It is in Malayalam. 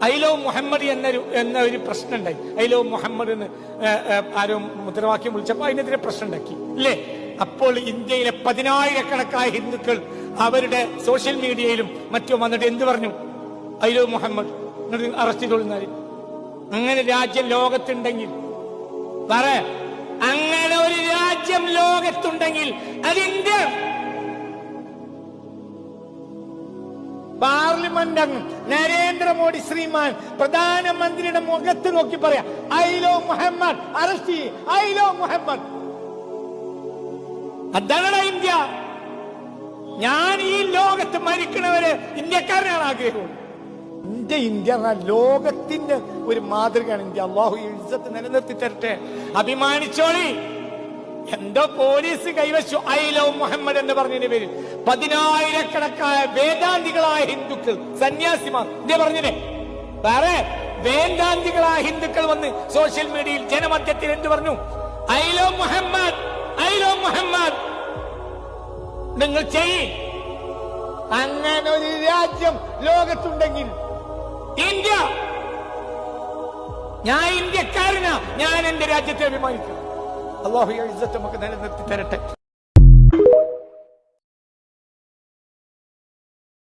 ഐ ലവ് മുഹമ്മദ് എന്ന ഒരു പ്രശ്നം ഉണ്ടായി. ഐ ലവ് മുഹമ്മദ് എന്ന് ആരോ മുദ്രാവാക്യം വിളിച്ചപ്പോ അതിനെതിരെ പ്രശ്നം ഉണ്ടാക്കി അല്ലേ? അപ്പോൾ ഇന്ത്യയിലെ 10,000-കണക്കായ ഹിന്ദുക്കൾ അവരുടെ സോഷ്യൽ മീഡിയയിലും മറ്റും വന്നിട്ട് എന്ത് പറഞ്ഞു? ഐ ലവ് മുഹമ്മദ്, അറസ്റ്റ് ചെയ്തോളുന്നാല്. അങ്ങനെ രാജ്യം ലോകത്തുണ്ടെങ്കിൽ പറ, അങ്ങനെ ഒരു രാജ്യം ലോകത്തുണ്ടെങ്കിൽ അതിന്റെ പാർലമെന്റ് അംഗം നരേന്ദ്രമോദി ശ്രീമാൻ പ്രധാനമന്ത്രിയുടെ മുഖത്ത് നോക്കി പറയാം, ഐ ലവ് മുഹമ്മദ്, അറസ്റ്റ് ചെയ്യ്, ഐ ലവ് മുഹമ്മദ്. അതാണ് ഇന്ത്യ. ഞാൻ ഈ ലോകത്ത് മരിക്കണവരെ ഇന്ത്യക്കാരനാണ് ആഗ്രഹം. ഇന്ത്യ എന്നാൽ ലോകത്തിന്റെ ഒരു മാതൃകയാണ് ഇന്ത്യ. അള്ളാഹു ഇസ്സത്ത് നിലനിർത്തി തരട്ടെ. അഭിമാനിച്ചോളി. എന്തോ പോലീസ് കൈവച്ചു ഐ ലവ് മുഹമ്മദ് എന്ന് പറഞ്ഞതിന്റെ പേരിൽ 10,000-കണക്കായ വേദാന്തികളായ ഹിന്ദുക്കൾ, സന്യാസിമാർ ഇന്ത്യ പറഞ്ഞില്ലേ? വേറെ വേദാന്തികളായ ഹിന്ദുക്കൾ വന്ന് സോഷ്യൽ മീഡിയയിൽ ജനമധ്യത്തിൽ എന്ത് പറഞ്ഞു? I love Muhammad, I love Muhammad. നിങ്ങൾ ചെയ്യ്. അങ്ങനെ ഒരു രാജ്യം ലോകത്തുണ്ടെങ്കിൽ ഇന്ത്യ. ഞാൻ ഇന്ത്യക്കാരനാ, ഞാൻ എന്റെ രാജ്യത്തെ അഭിമാനിക്കും. അല്ലാഹു ഇസ്സത്ത് നമുക്ക് നിലനിർത്തി തരട്ടെ.